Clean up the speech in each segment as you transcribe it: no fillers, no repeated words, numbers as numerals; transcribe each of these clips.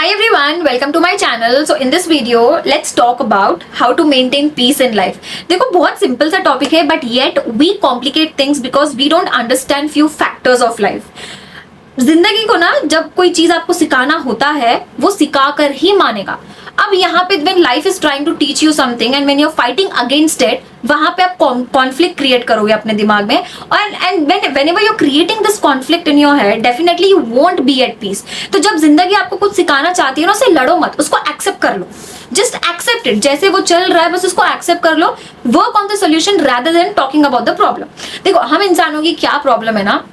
Hi everyone, welcome to my channel. So in this video, let's talk about how to maintain peace in life. देखो बहुत simple सा topic है but yet we complicate things because we don't understand few factors of life. जिंदगी को ना जब कोई चीज आपको सिखाना होता है वो सिखा कर ही मानेगा. अब यहाँ पे when life is trying to teach you something and when you're fighting against it, वहां पे आप कॉन्फ्लिक्ट क्रिएट करोगे अपने दिमाग में and whenever you're creating this conflict in your head, definitely you won't be at peace. तो जब जिंदगी आपको कुछ सिखाना चाहती है ना, उसे लड़ो मत, उसको एक्सेप्ट कर लो. जस्ट एक्सेप्ट इट, जैसे वो चल रहा है बस उसको एक्सेप्ट कर लो. Work on the solution rather than talking about the problem. देखो हम इंसानों की क्या प्रॉब्लम है ना,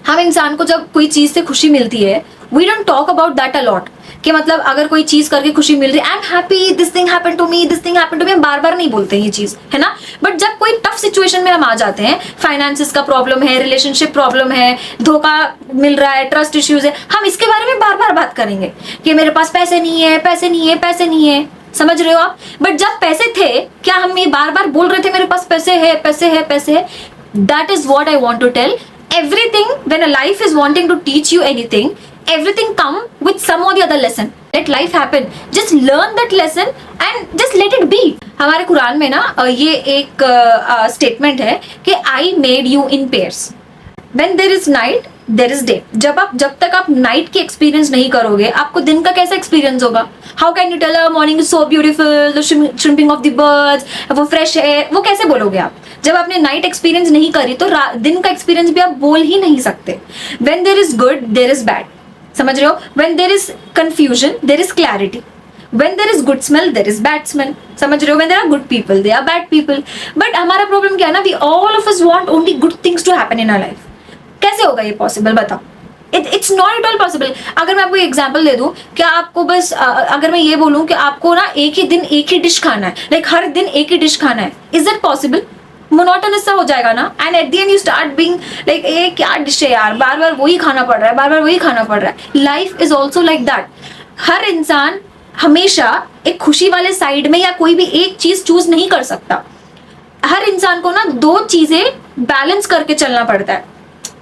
हम इंसान को जब कोई चीज से खुशी मिलती है we don't talk about that a lot. कि मतलब अगर कोई चीज करके खुशी मिल रही है, I am happy, this thing happen to me, this thing happen to me, हम बार बार नहीं बोलते हैं ये चीज, है ना. बट जब कोई टफ सिचुएशन में हम आ जाते हैं, फाइनेंसिस का प्रॉब्लम है, रिलेशनशिप प्रॉब्लम है, धोखा मिल रहा है, ट्रस्ट इश्यूज है, हम इसके बारे में बार बार बात करेंगे कि मेरे पास पैसे नहीं है, पैसे नहीं है, पैसे नहीं है. समझ रहे हो आप. बट जब पैसे थे, क्या हम ये बार बार बोल रहे थे मेरे पास पैसे है, पैसे है, पैसे है. That is what I want to tell. Everything, when a life is wanting to teach you anything, everything come with some or the other lesson. Let life happen. Just learn that lesson and just let it be. हमारे कुरान में ना ये एक statement है कि I made you in pairs. When there is night, there is day. जब तक आप नाइट की एक्सपीरियंस नहीं करोगे, आपको दिन का कैसा एक्सपीरियंस होगा. How can you tell a morning is so beautiful, the chirping of the birds, वो फ्रेश है, वो कैसे बोलोगे आप. जब आपने नाइट एक्सपीरियंस नहीं करी तो दिन का एक्सपीरियंस भी आप बोल ही नहीं सकते. When there is good, there is bad. समझ रहे हो. When there is confusion, there is clarity. When there is good smell, there is bad smell. समझ रहे हो. When there are good people, there are bad people. But हमारा problem क्या है ना, we all of us want only good things to happen in our life. कैसे होगा ये पॉसिबल, बताओ. It's not at all possible. अगर मैं आपको एग्जाम्पल दे दूं कि आपको बस अगर मैं ये बोलूं कि आपको ना एक ही दिन एक ही डिश खाना है, लाइक हर दिन एक ही डिश खाना है, इज दैट पॉसिबल. मोनोटोनस सा हो जाएगा ना. And at the end you start being like a क्या डिश है यार, बार बार वही खाना पड़ रहा है, बार बार वही खाना पड़ रहा है. Life is also like that. हर इंसान हमेशा एक खुशी वाले साइड में या कोई भी एक चीज चूज नहीं कर सकता. हर इंसान को ना दो चीजें बैलेंस करके चलना पड़ता है.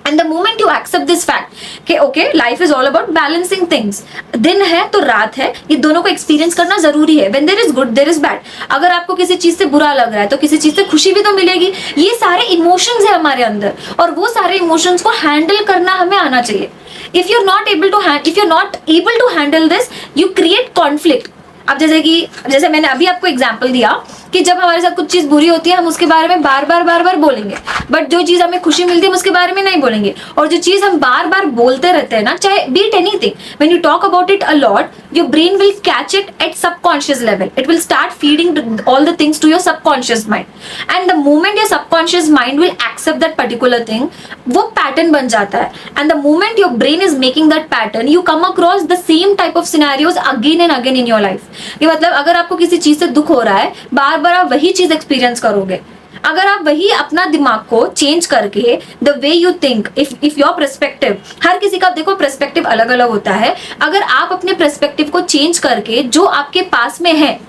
And the moment you accept this fact कि okay, life is all about balancing things. दिन है तो रात है, ये दोनों को एक्सपीरियंस करना जरूरी है. When there is good, there is bad. अगर आपको किसी चीज से बुरा लग रहा है तो किसी चीज से खुशी भी तो मिलेगी. ये सारे इमोशंस है हमारे अंदर और वो सारे इमोशंस को हैंडल करना हमें आना चाहिए. If you're not able to handle this, you create conflict. अब जैसे मैंने अभी आपको एग्जाम्पल दिया कि जब हमारे साथ कुछ चीज बुरी होती है हम उसके बारे में बार बार बोलेंगे, बट जो चीज हमें खुशी मिलती है हम उसके बारे में नहीं बोलेंगे. और जो चीज हम बार बार बोलते रहते हैं ना, चाहे beat anything, when you talk about it a lot, your brain will catch it at subconscious level. It will start feeding all the things to your subconscious mind. And the moment your subconscious mind will accept that particular thing, वो pattern बन जाता है. And the moment your brain is making that pattern, you come across the same type of scenarios again and again in your life. ये मतलब अगर आपको किसी चीज से दुख हो रहा है, बार बार आप वही चीज एक्सपीरियंस करोगे. अगर आप वही अपना दिमाग को चेंज करके the way you think, if your perspective, हर किसी का देखो पर्सपेक्टिव अलग अलग होता है. अगर आप अपने पर्सपेक्टिव को चेंज करके जो आपके पास में है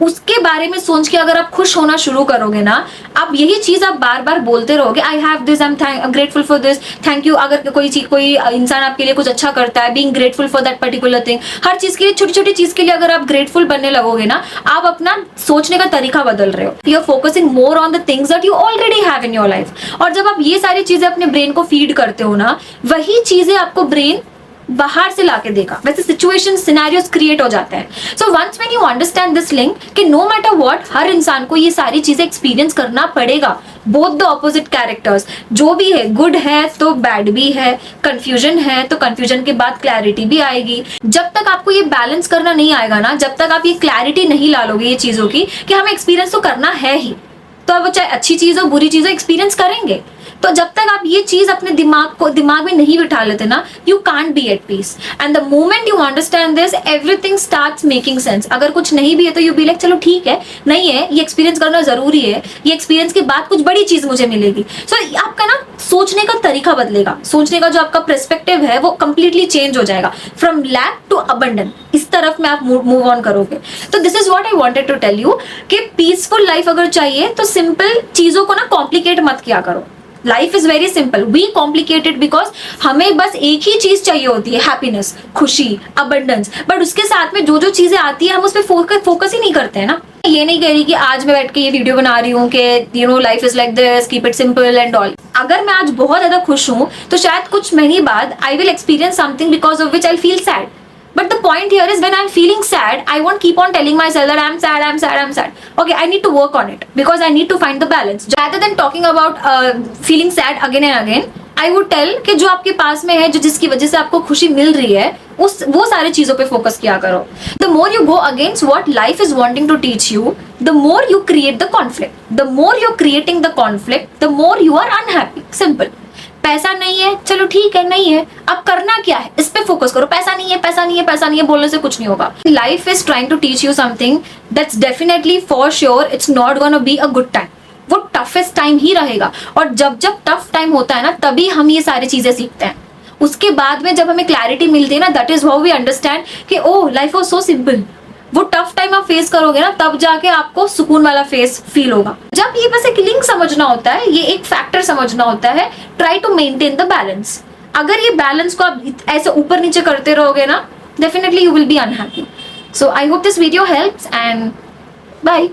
उसके बारे में सोच के अगर आप खुश होना शुरू करोगे ना, आप यही चीज आप बार बार बोलते रहोगे. I have this, I am grateful for this, thank you. अगर कोई इंसान आपके लिए कुछ अच्छा करता है, being grateful for that particular thing. हर चीज के लिए, छोटी छोटी चीज के लिए अगर आप ग्रेटफुल बनने लगोगे ना, आप अपना सोचने का तरीका बदल रहे हो. You are focusing more on the things that you already have in your life. और जब आप ये सारी चीजें अपने ब्रेन को फीड करते हो ना, वही चीजें आपको ब्रेन बाहर से लाके देगा. वैसे सिचुएशन सिनेरियोस क्रिएट हो जाते हैं. So once when you understand this link कि नो मैटर व्हाट, हर इंसान को ये सारी चीजें एक्सपीरियंस करना पड़ेगा. बोथ द ऑपोजिट कैरेक्टर्स, जो भी है, गुड है तो बैड भी है, कंफ्यूजन है तो कंफ्यूजन के बाद क्लैरिटी भी आएगी. जब तक आपको ये बैलेंस करना नहीं आएगा ना, जब तक आप ये क्लैरिटी नहीं ला लोगे ये चीजों की कि हमें एक्सपीरियंस तो करना है ही, तो अब चाहे अच्छी चीज हो बुरी चीज हो एक्सपीरियंस करेंगे. तो जब तक आप ये चीज अपने दिमाग में नहीं बिठा लेते ना, you can't be at peace. And the moment you understand this, everything starts making sense. अगर कुछ नहीं भी है तो यू बी लाइक चलो ठीक है, नहीं है, ये एक्सपीरियंस करना जरूरी है, ये एक्सपीरियंस के बाद कुछ बड़ी चीज मुझे मिलेगी. सो आपका ना सोचने का तरीका बदलेगा. सोचने का जो आपका पर्सपेक्टिव है वो कंप्लीटली चेंज हो जाएगा. फ्रॉम लैक टू अबंडेंस, इस तरफ में आप मूव ऑन करोगे. तो this is what I wanted to tell you कि पीसफुल लाइफ अगर चाहिए तो सिंपल चीजों को ना कॉम्प्लिकेट मत किया करो. Life is very simple, we complicated because हमें बस एक ही चीज चाहिए होती है, हैप्पीनेस, खुशी, अबंडेंस, बट उसके साथ में जो जो चीजें आती है हम उस पर फोकस ही नहीं करते हैं ना। ये नहीं कह रही कि आज मैं बैठ के ये वीडियो बना रही हूँ कि you know life is like this, keep it simple and all. अगर मैं आज बहुत ज्यादा खुश हूँ तो शायद कुछ महीने बाद I will experience something because of which I feel sad. But the point here is when I'm feeling sad, I won't keep on telling myself that I'm sad, I'm sad, I'm sad. Okay, I need to work on it because I need to find the balance. Rather than talking about feeling sad again and again, I would tell कि जो आपके पास में है, जो जिसकी वजह से आपको खुशी मिल रही है, वो सारी चीजों पे फोकस किया करो. The more you go against what life is wanting to teach you, the more you create the conflict. The more you're creating the conflict, the more you are unhappy. Simple. पैसा नहीं है, चलो ठीक है, नहीं है, अब करना क्या है, इस पे फोकस करो. पैसा नहीं है, पैसा नहीं है, पैसा नहीं है बोलने से कुछ नहीं होगा. Life is trying to teach you something that's definitely for sure it's not gonna be a good time. वो टफेस्ट टाइम ही रहेगा, और जब जब टफ टाइम होता है ना, तभी हम ये सारी चीजें सीखते हैं. उसके बाद में जब हमें क्लैरिटी मिलती है ना, that is how we understand कि oh life was so simple. वो टफ टाइम आप फेस करोगे ना, तब जाके आपको सुकून वाला फेस फील होगा. जब ये बस एक लिंक समझना होता है, ये एक फैक्टर समझना होता है. Try to maintain the balance. अगर ये बैलेंस को आप ऐसे ऊपर नीचे करते रहोगे ना, definitely you will be unhappy. So I hope this video helps and bye.